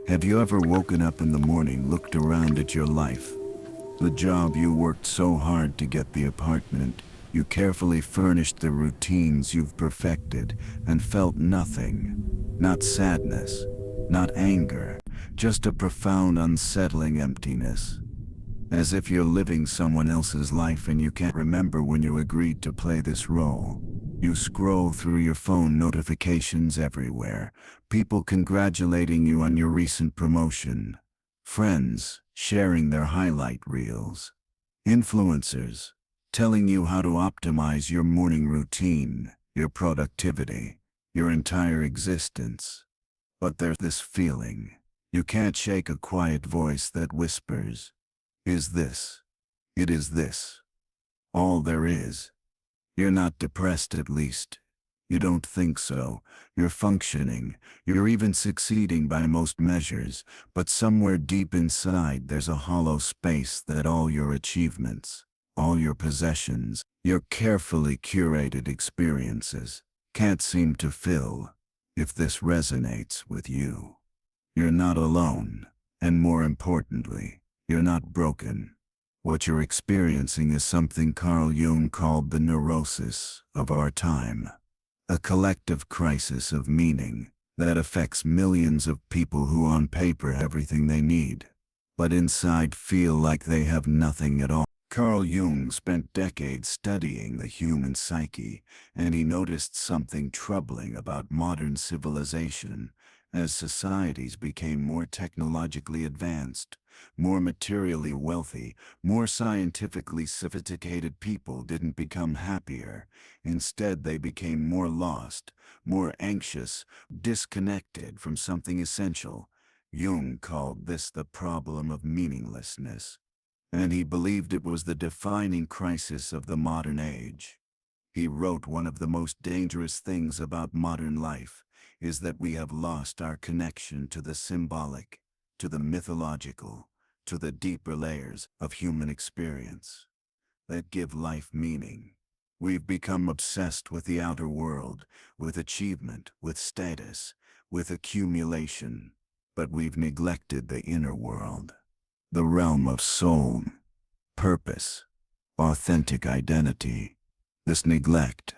Have you ever woken up in the morning, looked around at your life? The job you worked so hard to get, the apartment you carefully furnished, the routines you've perfected, and felt nothing. Not sadness, not anger, just a profound, unsettling emptiness. As if you're living someone else's life and you can't remember when you agreed to play this role. You scroll through your phone, notifications everywhere, people congratulating you on your recent promotion, friends sharing their highlight reels, influencers telling you how to optimize your morning routine, your productivity, your entire existence. But there's this feeling you can't shake, a quiet voice that whispers, "Is this? It is this all there is?" You're not depressed, at least. You don't think so. You're functioning. You're even succeeding by most measures. But somewhere deep inside there's a hollow space that all your achievements, all your possessions, your carefully curated experiences can't seem to fill. If this resonates with you, you're not alone. And more importantly, you're not broken. What you're experiencing is something Carl Jung called the neurosis of our time. A collective crisis of meaning that affects millions of people who on paper have everything they need, but inside feel like they have nothing at all. Carl Jung spent decades studying the human psyche, and he noticed something troubling about modern civilization. As societies became more technologically advanced, more materially wealthy, more scientifically sophisticated, people didn't become happier. Instead, they became more lost, more anxious, disconnected from something essential. Jung called this the problem of meaninglessness, and he believed it was the defining crisis of the modern age. He wrote, "One of the most dangerous things about modern life is that we have lost our connection to the symbolic, to the mythological, to the deeper layers of human experience that give life meaning. We've become obsessed with the outer world, with achievement, with status, with accumulation, but we've neglected the inner world, the realm of soul, purpose, authentic identity." This neglect,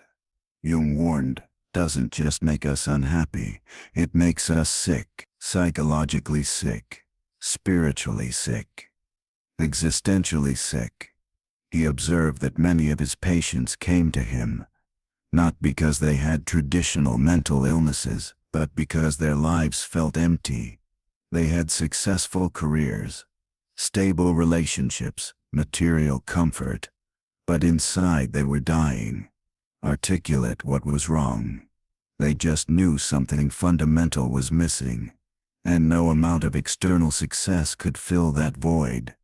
Jung warned, doesn't just make us unhappy, it makes us sick, psychologically sick, spiritually sick, existentially sick. He observed that many of his patients came to him, not because they had traditional mental illnesses, but because their lives felt empty. They had successful careers, stable relationships, material comfort, but inside they were dying. Articulate what was wrong. They just knew something fundamental was missing, and no amount of external success could fill that void.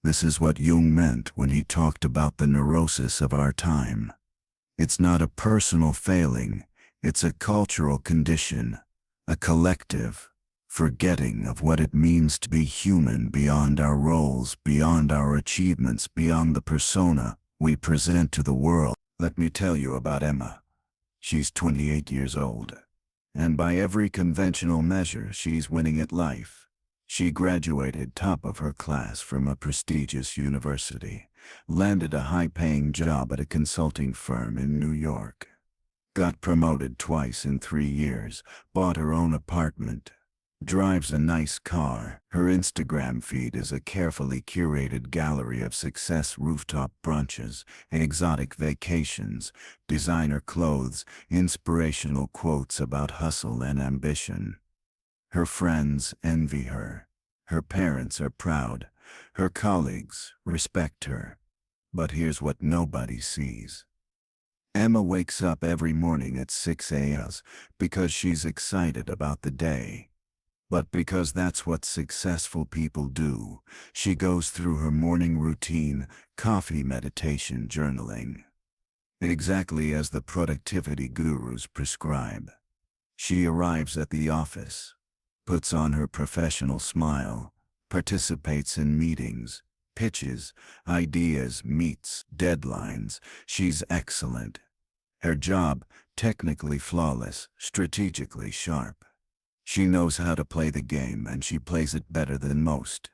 This is what Jung meant when he talked about the neurosis of our time. It's not a personal failing, it's a cultural condition, a collective forgetting of what it means to be human beyond our roles, beyond our achievements, beyond the persona we present to the world. Let me tell you about Emma. She's 28 years old, and by every conventional measure she's winning at life. She graduated top of her class from a prestigious university, landed a high-paying job at a consulting firm in New York, got promoted twice in 3 years, bought her own apartment, drives a nice car. Her Instagram feed is a carefully curated gallery of success: rooftop brunches, exotic vacations, designer clothes, inspirational quotes about hustle and ambition. Her friends envy her. Her parents are proud. Her colleagues respect her. But here's what nobody sees. Emma wakes up every morning at 6 a.m. because she's excited about the day. But because that's what successful people do, she goes through her morning routine: coffee, meditation, journaling. Exactly as the productivity gurus prescribe. She arrives at the office, puts on her professional smile, participates in meetings, pitches ideas, meets deadlines. She's excellent. Her job, technically flawless, strategically sharp. She knows how to play the game and she plays it better than most.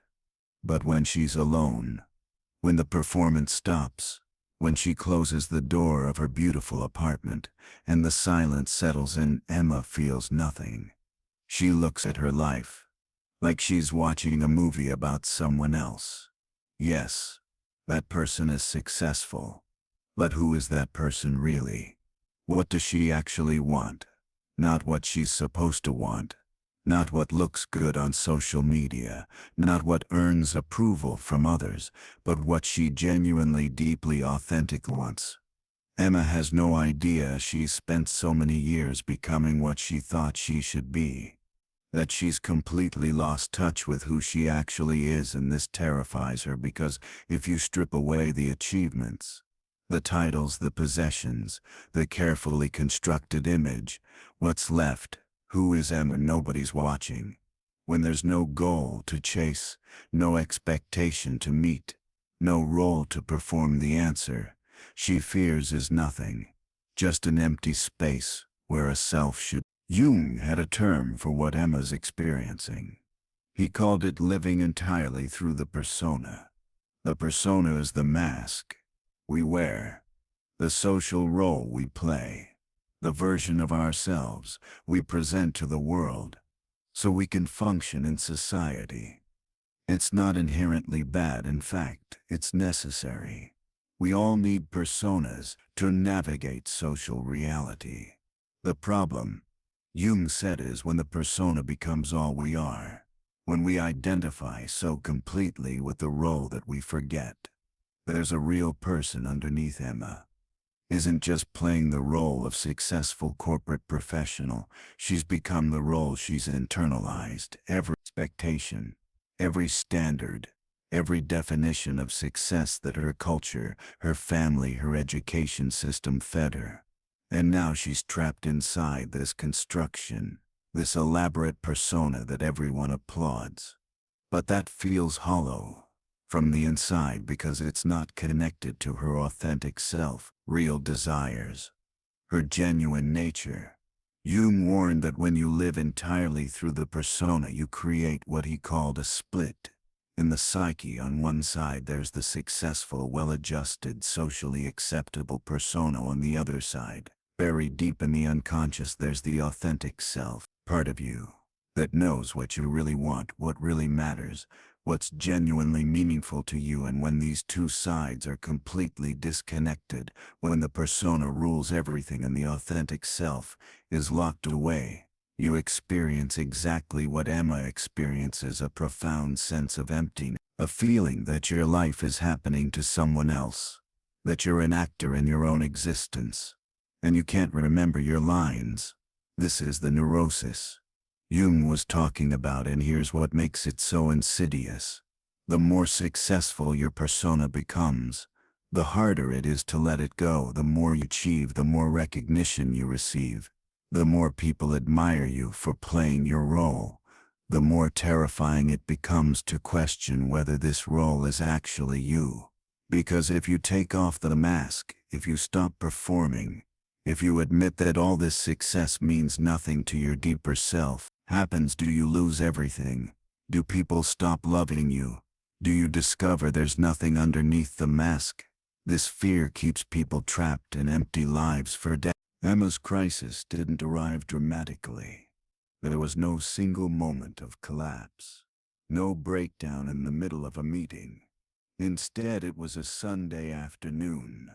But when she's alone, when the performance stops, when she closes the door of her beautiful apartment and the silence settles in, Emma feels nothing. She looks at her life like she's watching a movie about someone else. Yes, that person is successful. But who is that person really? What does she actually want? Not what she's supposed to want. Not what looks good on social media, not what earns approval from others, but what she genuinely, deeply authentic wants. Emma has no idea she's spent so many years becoming what she thought she should be, that she's completely lost touch with who she actually is, and this terrifies her because if you strip away the achievements, the titles, the possessions, the carefully constructed image, what's left? Who is Emma? Nobody's watching. When there's no goal to chase, no expectation to meet, no role to perform, the answer she fears is nothing, just an empty space where a self should. Jung had a term for what Emma's experiencing. He called it living entirely through the persona. The persona is the mask we wear, the social role we play, the version of ourselves we present to the world, so we can function in society. It's not inherently bad, in fact, it's necessary. We all need personas to navigate social reality. The problem, Jung said, is when the persona becomes all we are, when we identify so completely with the role that we forget there's a real person underneath. Emma isn't just playing the role of successful corporate professional, she's become the role she's internalized. Every expectation, every standard, every definition of success that her culture, her family, her education system fed her. And now she's trapped inside this construction, this elaborate persona that everyone applauds. But that feels hollow from the inside because it's not connected to her authentic self, real desires, her genuine nature. Jung warned that when you live entirely through the persona, you create what he called a split in the psyche. On one side there's the successful, well-adjusted, socially acceptable persona. On the other side, buried deep in the unconscious, there's the authentic self, part of you that knows what you really want, what really matters, what's genuinely meaningful to you. And when these two sides are completely disconnected, when the persona rules everything and the authentic self is locked away, you experience exactly what Emma experiences: a profound sense of emptiness, a feeling that your life is happening to someone else, that you're an actor in your own existence, and you can't remember your lines. This is the neurosis Jung was talking about, and here's what makes it so insidious. The more successful your persona becomes, the harder it is to let it go. The more you achieve, the more recognition you receive, the more people admire you for playing your role, the more terrifying it becomes to question whether this role is actually you. Because if you take off the mask, if you stop performing, if you admit that all this success means nothing to your deeper self, do you lose everything? Do people stop loving you? Do you discover there's nothing underneath the mask? This fear keeps people trapped in empty lives for decades. Emma's crisis didn't arrive dramatically. There was no single moment of collapse, no breakdown in the middle of a meeting. Instead, it was a Sunday afternoon.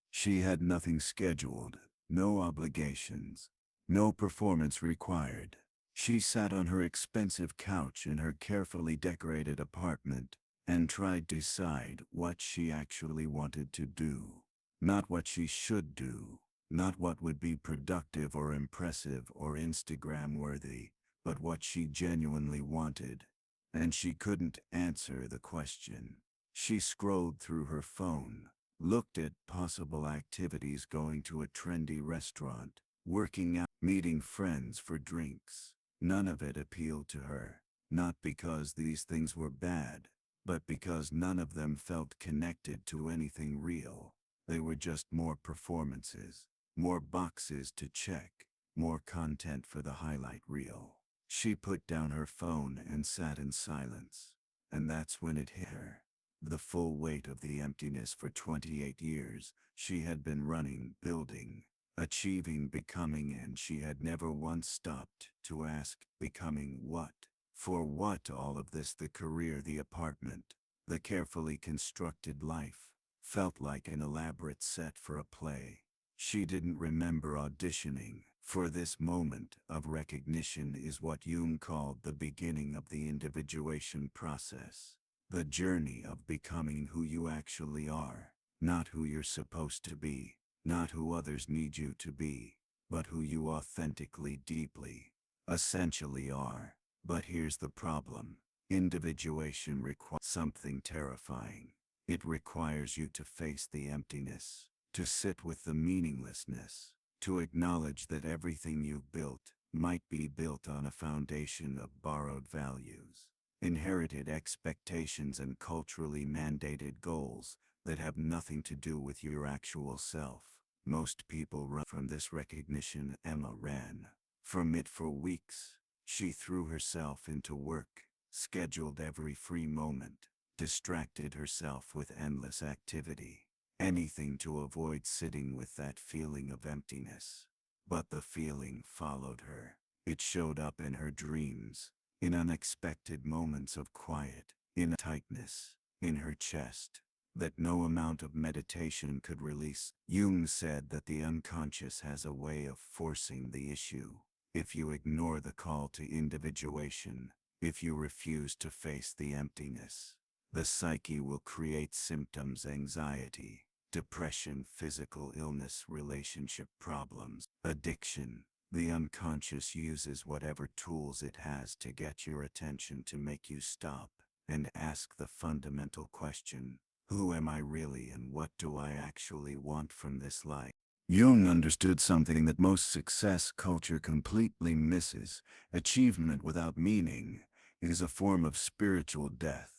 She had nothing scheduled, no obligations, no performance required. She sat on her expensive couch in her carefully decorated apartment and tried to decide what she actually wanted to do. Not what she should do, not what would be productive or impressive or Instagram-worthy, but what she genuinely wanted. And she couldn't answer the question. She scrolled through her phone, looked at possible activities: going to a trendy restaurant, working out, meeting friends for drinks. None of it appealed to her, not because these things were bad, but because none of them felt connected to anything real. They were just more performances, more boxes to check, more content for the highlight reel. She put down her phone and sat in silence. And that's when it hit her. The full weight of the emptiness. For 28 years, she had been running, building, achieving, becoming, and she had never once stopped to ask, becoming what? For what all of this? The career, the apartment, the carefully constructed life, felt like an elaborate set for a play. She didn't remember auditioning. For this moment of recognition is what Jung called the beginning of the individuation process. The journey of becoming who you actually are, not who you're supposed to be, not who others need you to be, but who you authentically, deeply, essentially are. But here's the problem. Individuation requires something terrifying. It requires you to face the emptiness, to sit with the meaninglessness, to acknowledge that everything you've built might be built on a foundation of borrowed values, inherited expectations, and culturally mandated goals that have nothing to do with your actual self. Most people run from this recognition. Emma ran from it for weeks. She threw herself into work, scheduled every free moment, distracted herself with endless activity, anything to avoid sitting with that feeling of emptiness. But the feeling followed her. It showed up in her dreams, in unexpected moments of quiet, in a tightness in her chest that no amount of meditation could release. Jung said that the unconscious has a way of forcing the issue. If you ignore the call to individuation, if you refuse to face the emptiness, the psyche will create symptoms: anxiety, depression, physical illness, relationship problems, addiction. The unconscious uses whatever tools it has to get your attention, to make you stop and ask the fundamental question: who am I really, and what do I actually want from this life? Jung understood something that most success culture completely misses. Achievement without meaning is a form of spiritual death.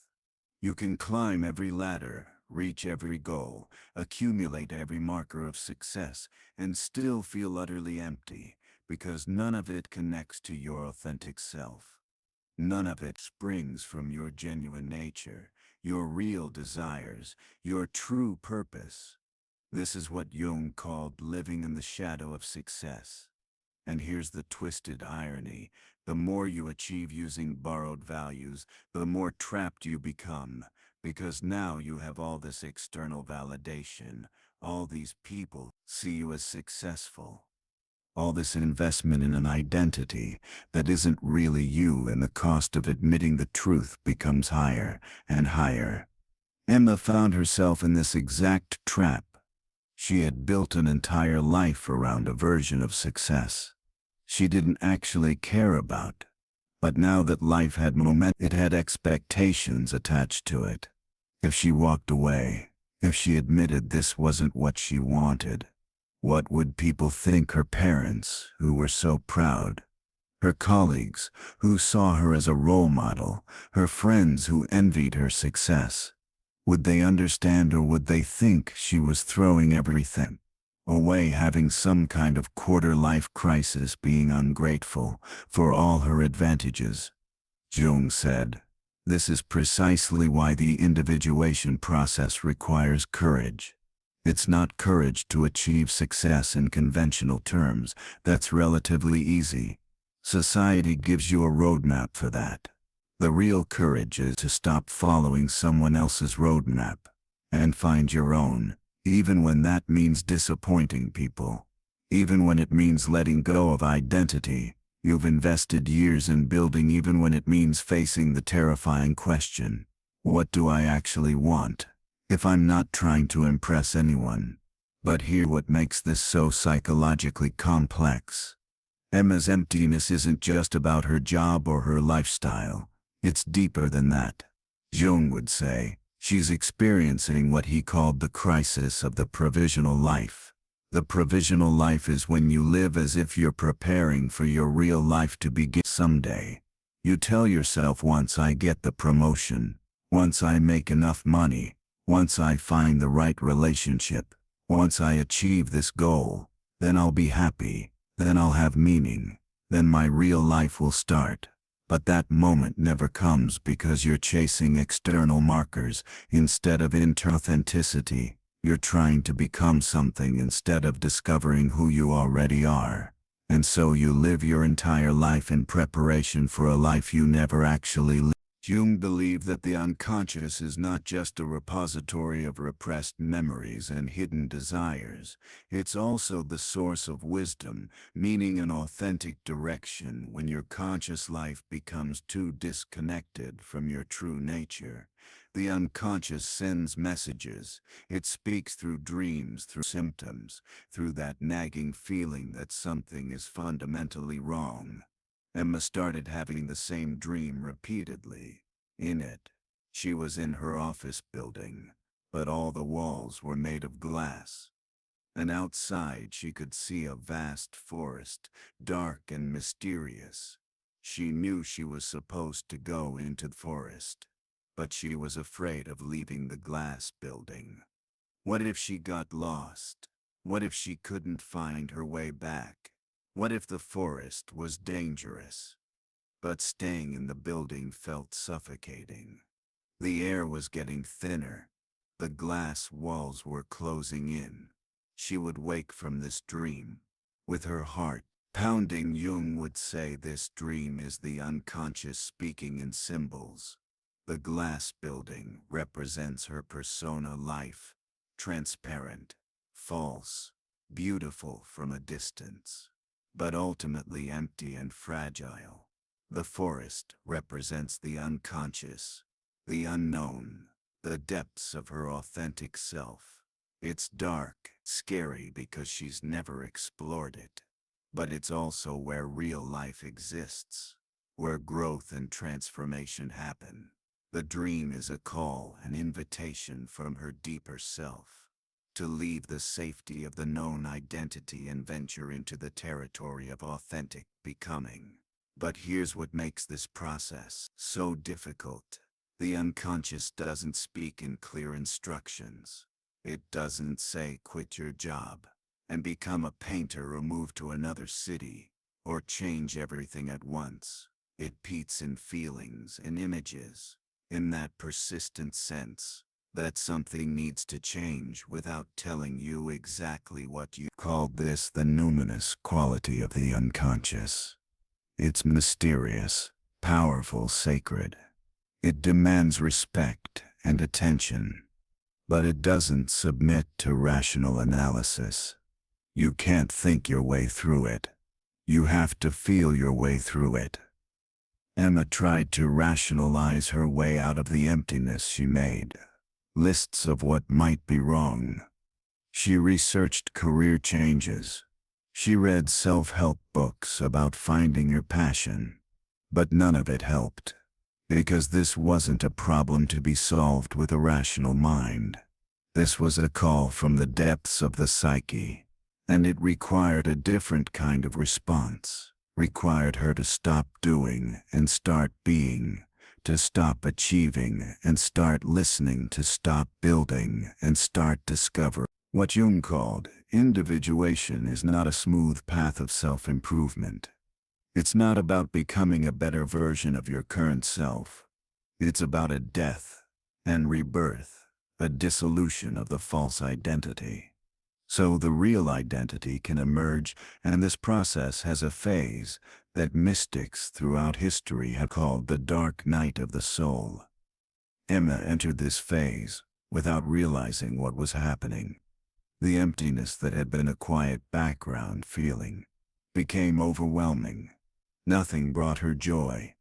You can climb every ladder, reach every goal, accumulate every marker of success, and still feel utterly empty, because none of it connects to your authentic self. None of it springs from your genuine nature, your real desires, your true purpose. This is what Jung called living in the shadow of success. And here's the twisted irony: the more you achieve using borrowed values, the more trapped you become, because now you have all this external validation, all these people see you as successful, all this investment in an identity that isn't really you, and the cost of admitting the truth becomes higher and higher. Emma found herself in this exact trap. She had built an entire life around a version of success she didn't actually care about. But now that life had momentum, it had expectations attached to it. If she walked away, if she admitted this wasn't what she wanted, what would people think? Her parents, who were so proud, her colleagues, who saw her as a role model, her friends who envied her success. Would they understand, or would they think she was throwing everything away, having some kind of quarter-life crisis, being ungrateful for all her advantages? Jung said, this is precisely why the individuation process requires courage. It's not courage to achieve success in conventional terms. That's relatively easy. Society gives you a roadmap for that. The real courage is to stop following someone else's roadmap and find your own, even when that means disappointing people, even when it means letting go of identity you've invested years in building, even when it means facing the terrifying question, what do I actually want, if I'm not trying to impress anyone? But here's what makes this so psychologically complex. Emma's emptiness isn't just about her job or her lifestyle. It's deeper than that. Jung would say, she's experiencing what he called the crisis of the provisional life. The provisional life is when you live as if you're preparing for your real life to begin someday. You tell yourself, once I get the promotion, once I make enough money, once I find the right relationship, once I achieve this goal, then I'll be happy, then I'll have meaning, then my real life will start. But that moment never comes because you're chasing external markers instead of internal authenticity. You're trying to become something instead of discovering who you already are. And so you live your entire life in preparation for a life you never actually lived. Jung believed that the unconscious is not just a repository of repressed memories and hidden desires. It's also the source of wisdom, meaning and authentic direction when your conscious life becomes too disconnected from your true nature. The unconscious sends messages. It speaks through dreams, through symptoms, through that nagging feeling that something is fundamentally wrong. Emma started having the same dream repeatedly. In it, she was in her office building, but all the walls were made of glass. And outside she could see a vast forest, dark and mysterious. She knew she was supposed to go into the forest, but she was afraid of leaving the glass building. What if she got lost? What if she couldn't find her way back? What if the forest was dangerous? But staying in the building felt suffocating. The air was getting thinner. The glass walls were closing in. She would wake from this dream, with her heart pounding. Jung would say this dream is the unconscious speaking in symbols. The glass building represents her persona life, transparent, false, beautiful from a distance, but ultimately empty and fragile. The forest represents the unconscious, the unknown, the depths of her authentic self. It's dark, scary because she's never explored it. But it's also where real life exists, where growth and transformation happen. The dream is a call, an invitation from her deeper self to leave the safety of the known identity and venture into the territory of authentic becoming. But here's what makes this process so difficult. The unconscious doesn't speak in clear instructions. It doesn't say quit your job and become a painter or move to another city or change everything at once. It repeats in feelings and images, in that persistent sense that something needs to change without telling you exactly what you called this the numinous quality of the unconscious. It's mysterious, powerful, sacred. It demands respect and attention, but it doesn't submit to rational analysis. You can't think your way through it. You have to feel your way through it. Emma tried to rationalize her way out of the emptiness she made. Lists of what might be wrong. She researched career changes. She read self-help books about finding your passion. But none of it helped. Because this wasn't a problem to be solved with a rational mind. This was a call from the depths of the psyche. And it required a different kind of response. Required her to stop doing and start being. To stop achieving and start listening, to stop building and start discovering. What Jung called individuation is not a smooth path of self-improvement. It's not about becoming a better version of your current self. It's about a death and rebirth, a dissolution of the false identity. So the real identity can emerge, and this process has a phase that mystics throughout history have called the dark night of the soul. Emma entered this phase without realizing what was happening. The emptiness that had been a quiet background feeling became overwhelming. Nothing brought her joy.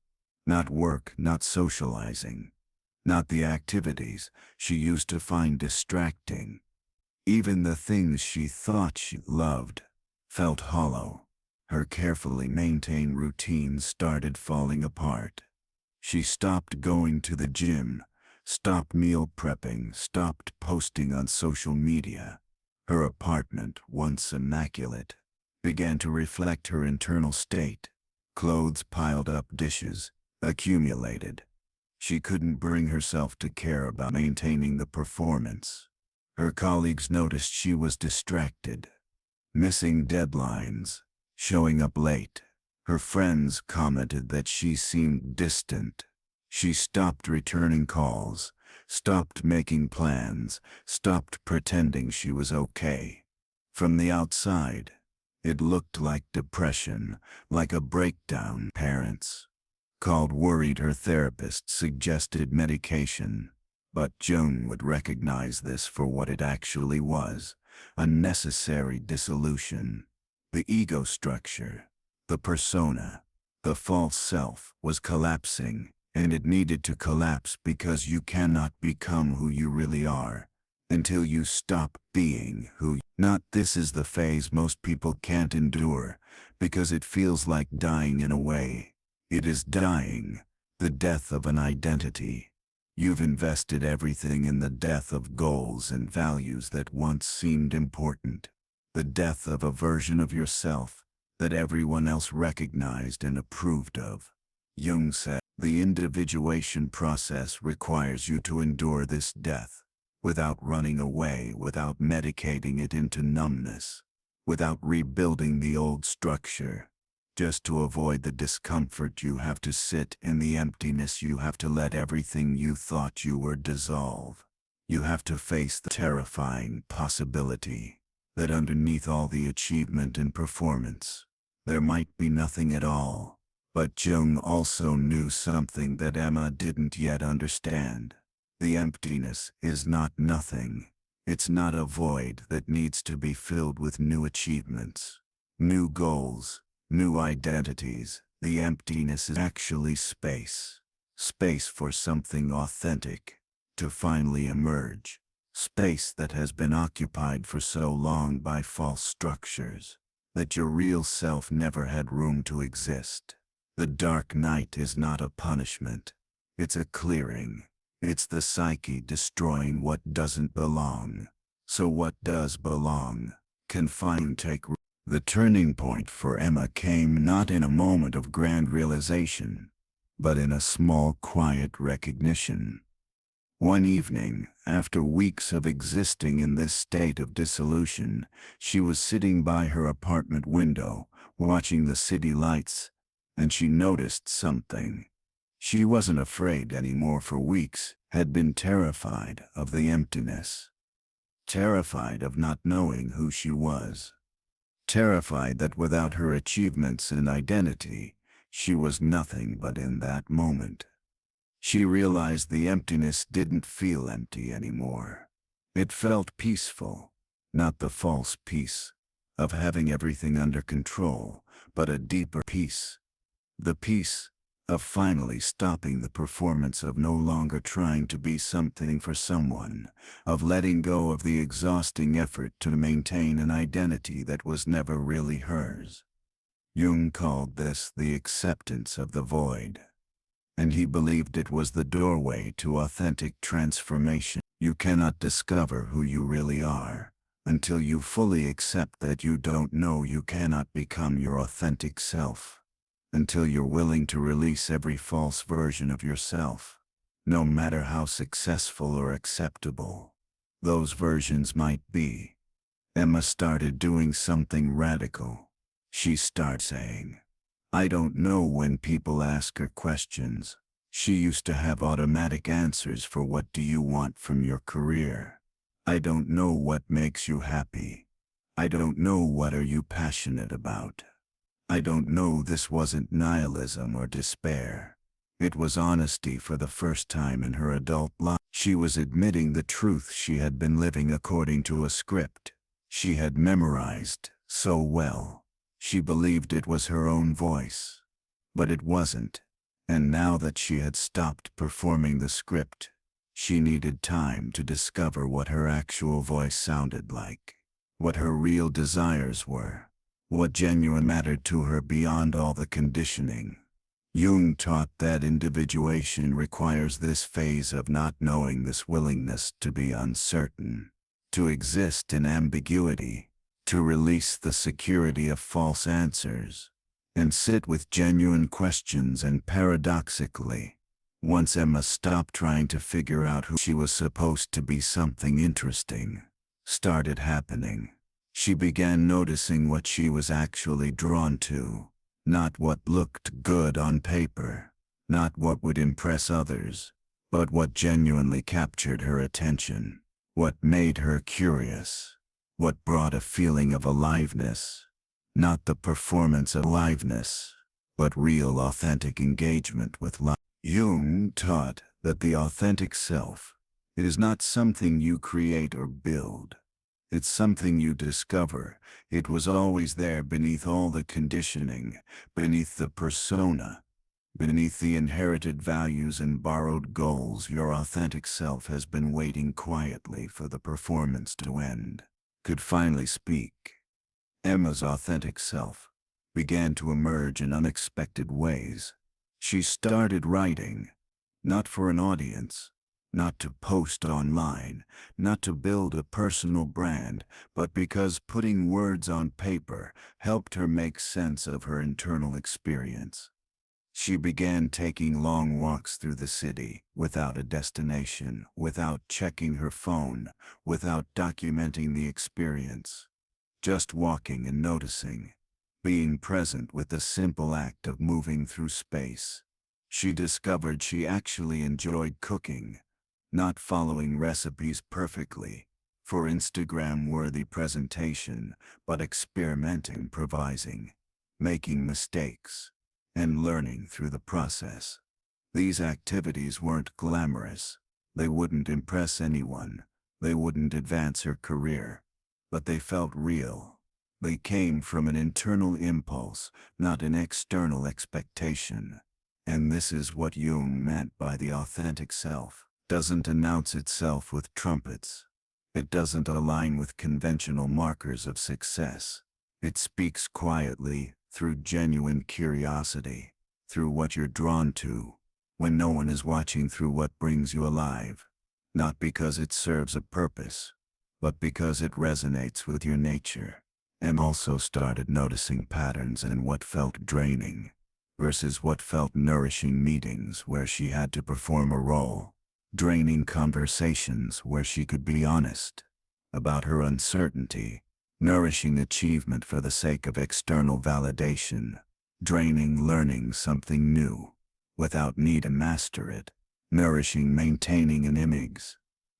Not work, not socializing, not the activities she used to find distracting. Even the things she thought she loved felt hollow. Her carefully maintained routines started falling apart. She stopped going to the gym, stopped meal prepping, stopped posting on social media. Her apartment, once immaculate, began to reflect her internal state. Clothes piled up, dishes accumulated. She couldn't bring herself to care about maintaining the performance. Her colleagues noticed she was distracted, missing deadlines, showing up late, Her friends commented that she seemed distant. She stopped returning calls, stopped making plans, stopped pretending she was okay. From the outside, it looked like depression, like a breakdown. Parents called worried. Her therapist suggested medication, but Jung would recognize this for what it actually was: a necessary dissolution. The ego structure, the persona, the false self was collapsing, and it needed to collapse because you cannot become who you really are until you stop being who. Not this is the phase most people can't endure, because it feels like dying in a way. It is dying, the death of an identity. You've invested everything in the death of goals and values that once seemed important. The death of a version of yourself that everyone else recognized and approved of. Jung said, the individuation process requires you to endure this death, without running away, without medicating it into numbness, without rebuilding the old structure. Just to avoid the discomfort, you have to sit in the emptiness. You have to let everything you thought you were dissolve. You have to face the terrifying possibility that underneath all the achievement and performance, there might be nothing at all. But Jung also knew something that Emma didn't yet understand. The emptiness is not nothing. It's not a void that needs to be filled with new achievements, new goals, new identities. The emptiness is actually space. Space for something authentic to finally emerge. Space that has been occupied for so long by false structures that your real self never had room to exist. The dark night is not a punishment. It's a clearing. It's the psyche destroying what doesn't belong. So what does belong can finally take root. The turning point for Emma came not in a moment of grand realization, but in a small, quiet recognition. One evening, after weeks of existing in this state of dissolution, she was sitting by her apartment window, watching the city lights, and she noticed something. She wasn't afraid anymore. For weeks, had been terrified of the emptiness. Terrified of not knowing who she was. Terrified that without her achievements and identity, she was nothing. But in that moment, she realized the emptiness didn't feel empty anymore. It felt peaceful, not the false peace of having everything under control, but a deeper peace. The peace of finally stopping the performance, of no longer trying to be something for someone, of letting go of the exhausting effort to maintain an identity that was never really hers. Jung called this the acceptance of the void, and he believed it was the doorway to authentic transformation. You cannot discover who you really are until you fully accept that you don't know. You cannot become your authentic self until you're willing to release every false version of yourself, no matter how successful or acceptable those versions might be. Emma started doing something radical. She started saying, I don't know, when people ask her questions. She used to have automatic answers for what do you want from your career. I don't know what makes you happy. I don't know what are you passionate about. I don't know. This wasn't nihilism or despair. It was honesty. For the first time in her adult life, she was admitting the truth. She had been living according to a script she had memorized so well. She believed it was her own voice, but it wasn't. And now that she had stopped performing the script, she needed time to discover what her actual voice sounded like, what her real desires were, what genuine mattered to her beyond all the conditioning. Jung taught that individuation requires this phase of not knowing, this willingness to be uncertain, to exist in ambiguity, to release the security of false answers, and sit with genuine questions. And paradoxically, once Emma stopped trying to figure out who she was supposed to be, something interesting started happening. She began noticing what she was actually drawn to. Not what looked good on paper, not what would impress others, but what genuinely captured her attention, what made her curious, what brought a feeling of aliveness. Not the performance of aliveness, but real authentic engagement with life. Jung taught that the authentic self is not something you create or build. It's something you discover. It was always there beneath all the conditioning, beneath the persona, beneath the inherited values and borrowed goals. Your authentic self has been waiting quietly for the performance to end. Could finally speak. Emma's authentic self began to emerge in unexpected ways. She started writing, not for an audience, not to post online, not to build a personal brand, but because putting words on paper helped her make sense of her internal experience. She began taking long walks through the city, without a destination, without checking her phone, without documenting the experience. Just walking and noticing, being present with the simple act of moving through space. She discovered she actually enjoyed cooking, not following recipes perfectly for Instagram-worthy presentation, but experimenting, improvising, making mistakes, and learning through the process. These activities weren't glamorous. They wouldn't impress anyone. They wouldn't advance her career. But they felt real. They came from an internal impulse, not an external expectation. And this is what Jung meant by the authentic self. Doesn't announce itself with trumpets. It doesn't align with conventional markers of success. It speaks quietly, through genuine curiosity, through what you're drawn to, when no one is watching, through what brings you alive. Not because it serves a purpose, but because it resonates with your nature. Em also started noticing patterns in what felt draining versus what felt nourishing. Meetings where she had to perform a role, draining conversations where she could be honest about her uncertainty, nourishing achievement for the sake of external validation, draining learning something new without need to master it, nourishing maintaining an image,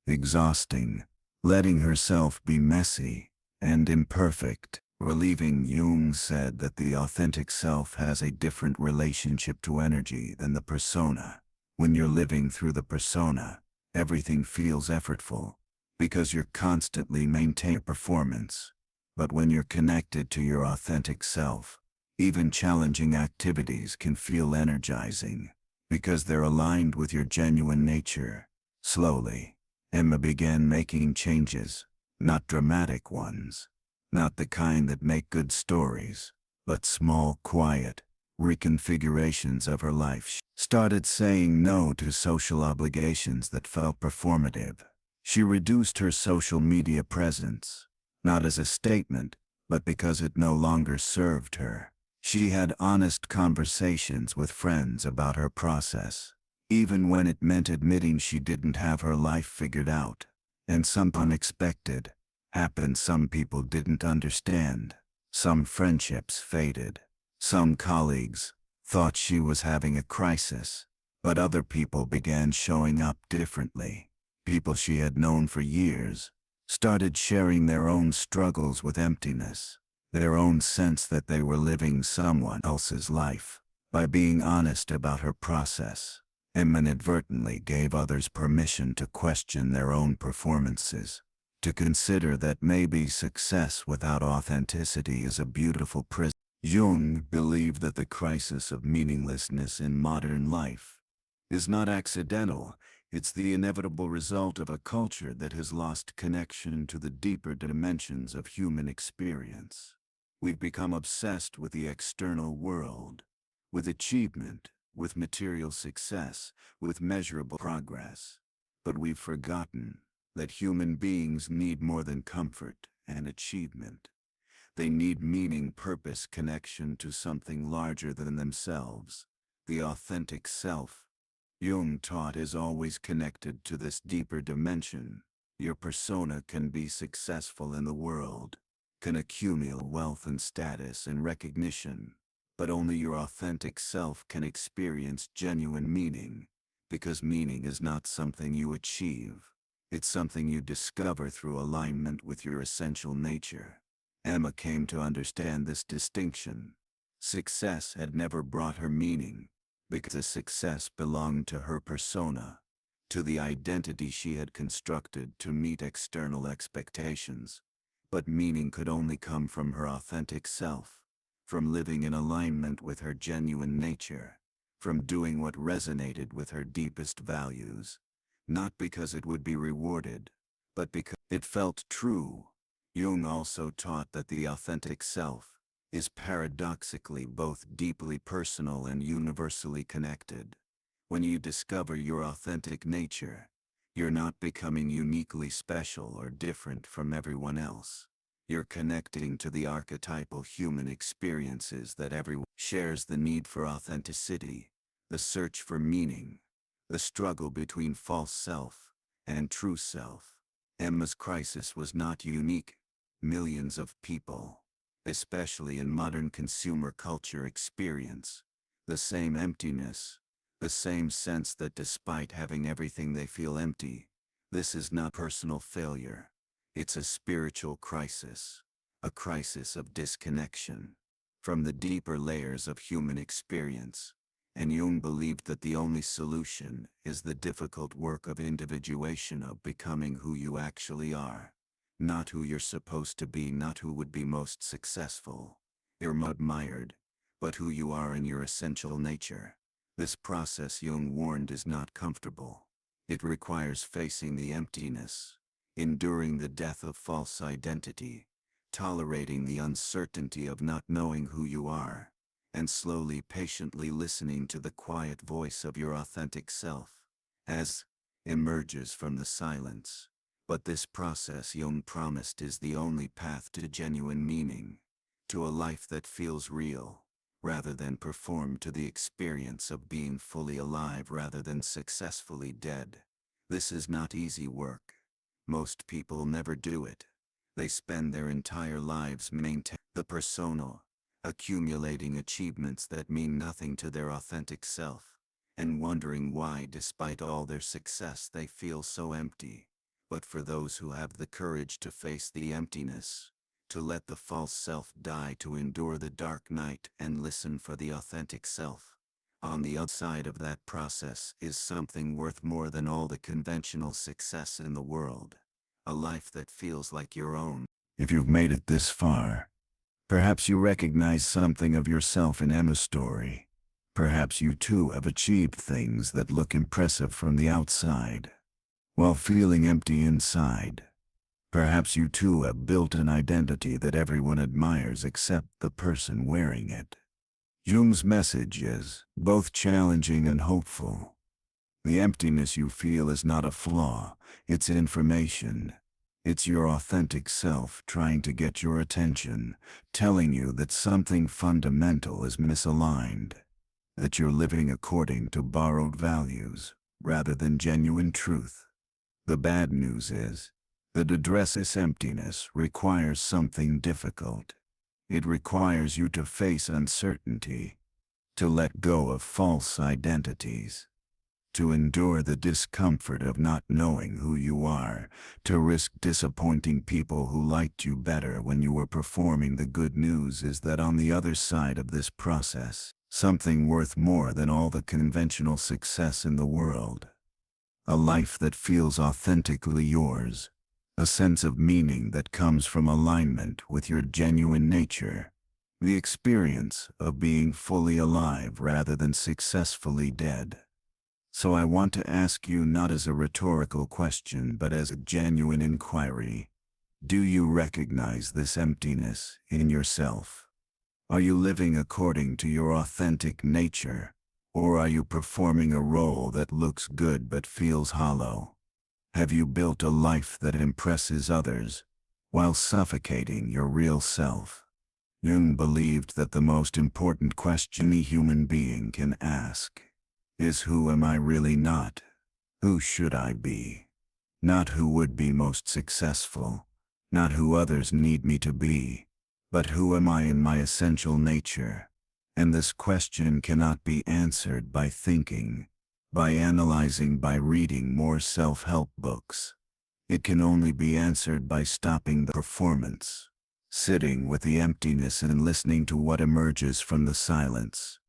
exhausting letting herself be messy and imperfect. Relieving. Jung said that the authentic self has a different relationship to energy than the persona. When you're living through the persona, everything feels effortful, because you're constantly maintaining performance. But when you're connected to your authentic self, even challenging activities can feel energizing, because they're aligned with your genuine nature. Slowly, Emma began making changes, not dramatic ones, not the kind that make good stories, but small, quiet reconfigurations of her life. She started saying no to social obligations that felt performative. She reduced her social media presence, not as a statement, but because it no longer served her. She had honest conversations with friends about her process, even when it meant admitting she didn't have her life figured out. And something unexpected happened. Some people didn't understand. Some friendships faded. Some colleagues thought she was having a crisis, but other people began showing up differently. People she had known for years started sharing their own struggles with emptiness, their own sense that they were living someone else's life. By being honest about her process, Emma inadvertently gave others permission to question their own performances, to consider that maybe success without authenticity is a beautiful prison. Jung believed that the crisis of meaninglessness in modern life is not accidental. It's the inevitable result of a culture that has lost connection to the deeper dimensions of human experience. We've become obsessed with the external world, with achievement, with material success, with measurable progress. But we've forgotten that human beings need more than comfort and achievement. They need meaning, purpose, connection to something larger than themselves. The authentic self, Jung taught, is always connected to this deeper dimension. Your persona can be successful in the world, can accumulate wealth and status and recognition, But only your authentic self can experience genuine meaning, because meaning is not something you achieve. It's something you discover through alignment with your essential nature. Emma came to understand this distinction. Success had never brought her meaning, because the success belonged to her persona, to the identity she had constructed to meet external expectations. But meaning could only come from her authentic self, from living in alignment with her genuine nature, from doing what resonated with her deepest values, not because it would be rewarded, but because it felt true. Jung also taught that the authentic self is paradoxically both deeply personal and universally connected. When you discover your authentic nature, you're not becoming uniquely special or different from everyone else. You're connecting to the archetypal human experiences that everyone shares: the need for authenticity, the search for meaning, the struggle between false self and true self. Emma's crisis was not unique. Millions of people, especially in modern consumer culture, experience the same emptiness, the same sense that despite having everything they feel empty. This is not personal failure. It's a spiritual crisis, a crisis of disconnection from the deeper layers of human experience. And Jung believed that the only solution is the difficult work of individuation, of becoming who you actually are. Not who you're supposed to be, not who would be most successful or admired, but who you are in your essential nature. This process, Jung warned, is not comfortable. It requires facing the emptiness, enduring the death of false identity, tolerating the uncertainty of not knowing who you are, and slowly, patiently listening to the quiet voice of your authentic self as emerges from the silence. But this process, Jung promised, is the only path to genuine meaning, to a life that feels real, rather than performed, to the experience of being fully alive rather than successfully dead. This is not easy work. Most people never do it. They spend their entire lives maintaining the persona, accumulating achievements that mean nothing to their authentic self, and wondering why, despite all their success, they feel so empty. But for those who have the courage to face the emptiness, to let the false self die, to endure the dark night and listen for the authentic self, on the outside of that process is something worth more than all the conventional success in the world. A life that feels like your own. If you've made it this far, perhaps you recognize something of yourself in Emma's story. Perhaps you too have achieved things that look impressive from the outside, while feeling empty inside. Perhaps you too have built an identity that everyone admires except the person wearing it. Jung's message is both challenging and hopeful. The emptiness you feel is not a flaw, it's information. It's your authentic self trying to get your attention, telling you that something fundamental is misaligned, that you're living according to borrowed values rather than genuine truth. The bad news is that to address this emptiness requires something difficult. It requires you to face uncertainty, to let go of false identities, to endure the discomfort of not knowing who you are, to risk disappointing people who liked you better when you were performing. The good news is that on the other side of this process, something worth more than all the conventional success in the world. A life that feels authentically yours. A sense of meaning that comes from alignment with your genuine nature. The experience of being fully alive rather than successfully dead. So I want to ask you, not as a rhetorical question but as a genuine inquiry. Do you recognize this emptiness in yourself? Are you living according to your authentic nature, or are you performing a role that looks good but feels hollow? Have you built a life that impresses others, while suffocating your real self? Jung believed that the most important question a human being can ask is, who am I really? Not who should I be? Not who would be most successful, not who others need me to be, but who am I in my essential nature? And this question cannot be answered by thinking, by analyzing, by reading more self-help books. It can only be answered by stopping the performance, sitting with the emptiness and listening to what emerges from the silence.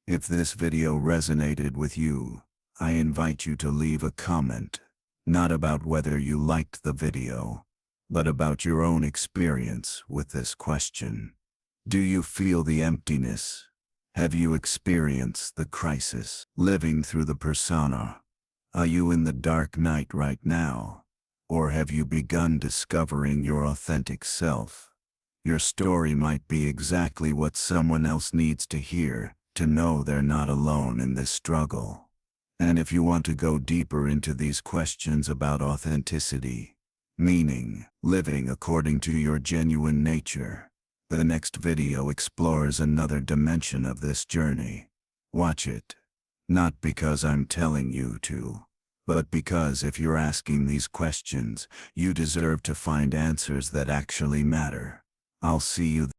If this video resonated with you, I invite you to leave a comment, not about whether you liked the video, but about your own experience with this question. Do you feel the emptiness? Have you experienced the crisis, living through the persona? Are you in the dark night right now? Or have you begun discovering your authentic self? Your story might be exactly what someone else needs to hear, to know they're not alone in this struggle. And if you want to go deeper into these questions about authenticity, meaning, living according to your genuine nature, the next video explores another dimension of this journey. Watch it. Not because I'm telling you to, but because if you're asking these questions, you deserve to find answers that actually matter. I'll see you